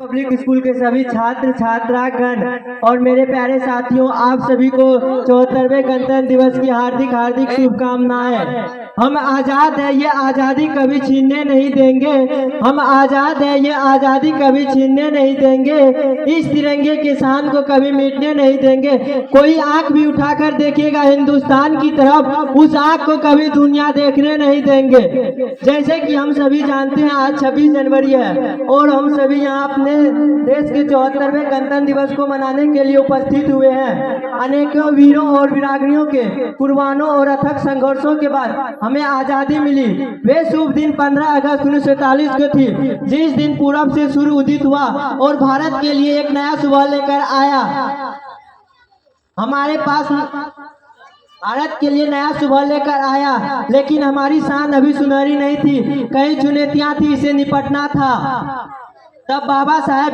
Public school के सभी छात्र छात्रागण और मेरे प्यारे साथियों, आप सभी को 74वें गणतंत्र दिवस की हार्दिक हार्दिक शुभकामनाएं। हम आज़ाद है, ये आज़ादी कभी छीनने नहीं देंगे। हम आज़ाद है, ये आज़ादी कभी छीनने नहीं देंगे। इस तिरंगे के शान को कभी मिटने नहीं देंगे। कोई आंख भी उठाकर देखिएगा हिंदुस्तान की तरफ, उस आंख को कभी दुनिया देखने नहीं देंगे। जैसे कि हम सभी जानते हैं आज 26 जनवरी है और हम सभी यहाँ अपने देश के 74वें गणतंत्र दिवस को मनाने के लिए उपस्थित हुए हैं। अनेकों वीरों और वीरांगनाओं के कुर्बानों और अथक संघर्षों के बाद हमें आजादी मिली। वे शुभ दिन 15 अगस्त 1947 को थी, जिस दिन पूरब से सूर्य उदित हुआ और भारत के लिए एक नया सुबह लेकर आया। हमारे पास भारत के लिए नया सुबह लेकर आया, लेकिन हमारी शान अभी सुनहरी नहीं थी। कई चुनौतियां थी, इसे निपटना था। तब बाबा साहेब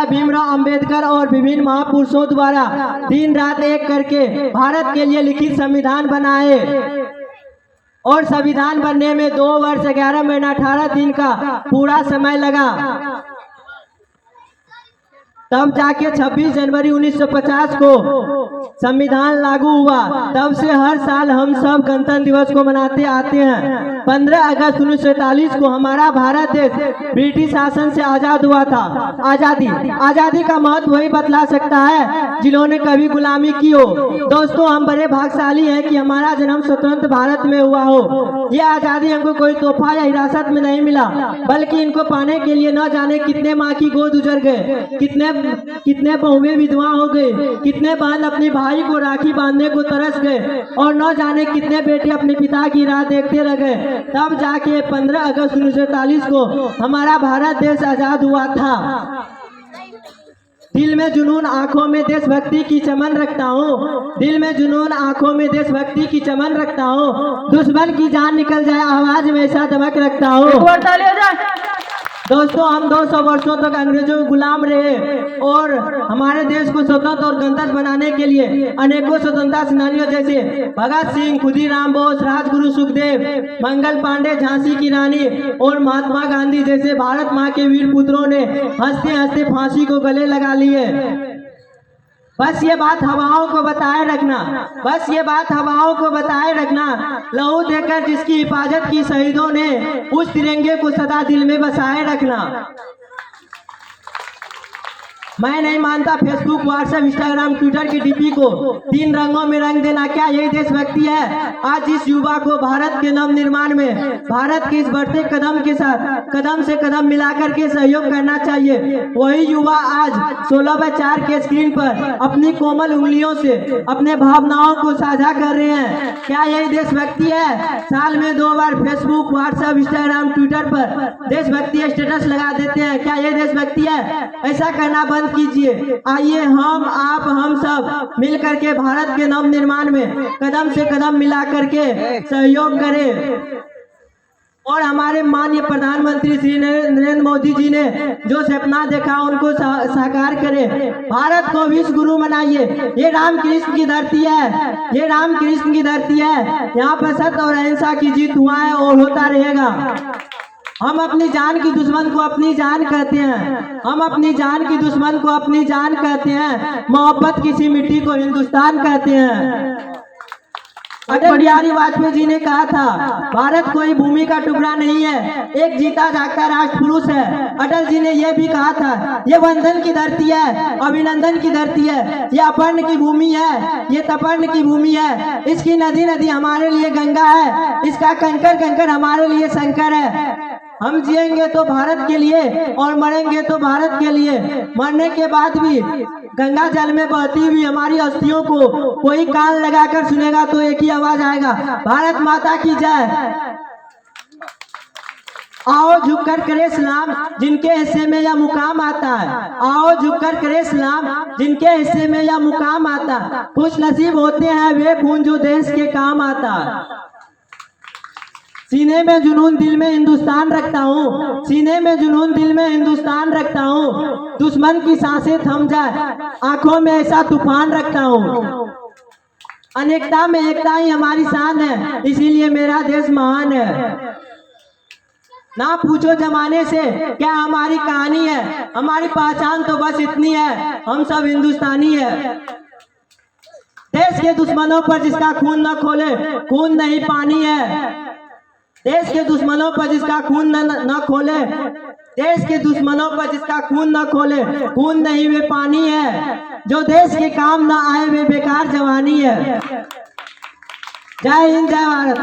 भीमराव अंबेडकर और विभिन्न महापुरुषों द्वारा दिन रात एक करके भारत के लिए लिखित संविधान बनाए और संविधान बनने में 2 वर्ष 11 महीना 18 दिन का पूरा समय लगा। तब जाके 26 जनवरी 1950 को संविधान लागू हुआ। तब से हर साल हम सब गणतंत्र दिवस को मनाते आते हैं। 15 अगस्त 1947 को हमारा भारत देश ब्रिटिश शासन से आजाद हुआ था। आजादी का महत्व वही बतला सकता है जिन्होंने कभी गुलामी की हो। दोस्तों, हम बड़े भाग्यशाली हैं कि हमारा जन्म स्वतंत्र भारत में हुआ हो। यह आजादी हमको कोई तोहफा या हिरासत में नहीं मिला, बल्कि इनको पाने के लिए न जाने कितने माँ की गोद उजड़ गए, कितने बहुएं विधवा हो गए, कितने बहन अपने भाई को राखी बांधने को तरस गए और न जाने कितने बेटे अपने पिता की राह देखते रह गए। तब जाके 15 अगस्त 1947 को हमारा भारत देश आजाद हुआ था। दिल में जुनून, आंखों में देशभक्ति की चमन रखता हूँ। दिल में जुनून, आंखों में देशभक्ति की चमन रखता हूँ। दुश्मन की जान निकल जाए, आवाज में ऐसा दमक रखता हूँ। दोस्तों, हम 200 वर्षों तक अंग्रेजों के गुलाम रहे और हमारे देश को स्वतंत्र और गणतंत्र बनाने के लिए अनेकों स्वतंत्रता सेनानियों जैसे भगत सिंह, खुदीराम बोस, राजगुरु सुखदेव, मंगल पांडे, झांसी की रानी और महात्मा गांधी जैसे भारत माँ के वीर पुत्रों ने हंसते हंसते फांसी को गले लगा लिए। बस ये बात हवाओं को बताए रखना, लहू देकर जिसकी हिफाजत की शहीदों ने, उस तिरंगे को सदा दिल में बसाए रखना। मैं नहीं मानता फेसबुक, व्हाट्सएप, इंस्टाग्राम, ट्विटर की डीपी को 3 रंगों में रंग देना। क्या यही देशभक्ति है? आज इस युवा को भारत के नव निर्माण में भारत के इस बढ़ते कदम के साथ कदम से कदम मिलाकर के सहयोग करना चाहिए। वही युवा आज 16/4 के स्क्रीन पर अपनी कोमल उंगलियों से अपने भावनाओं को साझा कर रहे हैं। क्या यही देशभक्ति है? साल में 2 बार फेसबुक, व्हाट्सएप, इंस्टाग्राम, ट्विटर पर देशभक्ति स्टेटस लगा देते हैं। क्या यह देशभक्ति है? ऐसा करना बंद कीजिए। आइए हम, आप, हम सब मिल करके भारत के नव निर्माण में कदम से कदम मिला करके सहयोग करें और हमारे माननीय प्रधानमंत्री श्री नरेंद्र मोदी जी ने जो सपना देखा उनको साकार करें। भारत को विश्व गुरु बनाइए। ये रामकृष्ण की धरती है, यहाँ पर सत्य और अहिंसा की जीत हुआ है और होता रहेगा। हम अपनी जान की दुश्मन को अपनी जान कहते हैं। मोहब्बत किसी मिट्टी को हिंदुस्तान कहते हैं। अटल बिहारी वाजपेयी जी ने कहा था, भारत कोई भूमि का टुकड़ा नहीं है, एक जीता जागता राष्ट्र पुरुष है। अटल जी ने यह भी कहा था, ये वंदन की धरती है, अभिनंदन की धरती है, ये अपर्ण की भूमि है, ये तपर्ण की भूमि है। इसकी नदी हमारे लिए गंगा है, इसका कंकर हमारे लिए शंकर है। हम जिएंगे तो भारत के लिए और मरेंगे तो भारत के लिए। मरने के बाद भी गंगा जल में बहती हुई हमारी अस्थियों को कोई कान लगाकर सुनेगा तो एक ही आवाज आएगा, भारत माता की जय। आओ झुककर करे सलाम जिनके हिस्से में यह मुकाम आता है। खुश नसीब होते हैं वे खून जो देश के काम आता है। सीने में जुनून, दिल में हिंदुस्तान रखता हूँ। दुश्मन की सांसें थम जाए, आंखों में ऐसा तूफान रखता हूँ। अनेकता में एकता ही हमारी शान है, इसीलिए मेरा देश महान है। ना पूछो जमाने से क्या हमारी कहानी है, हमारी पहचान तो बस इतनी है, हम सब हिंदुस्तानी है। देश के दुश्मनों पर जिसका खून न खोले, खून नहीं पानी है। देश के दुश्मनों पर जिसका खून न खोले, देश के दुश्मनों पर जिसका खून न खोले, खून नहीं वे पानी है। जो देश के काम न आए वे बेकार जवानी है। जय हिंद, जय भारत।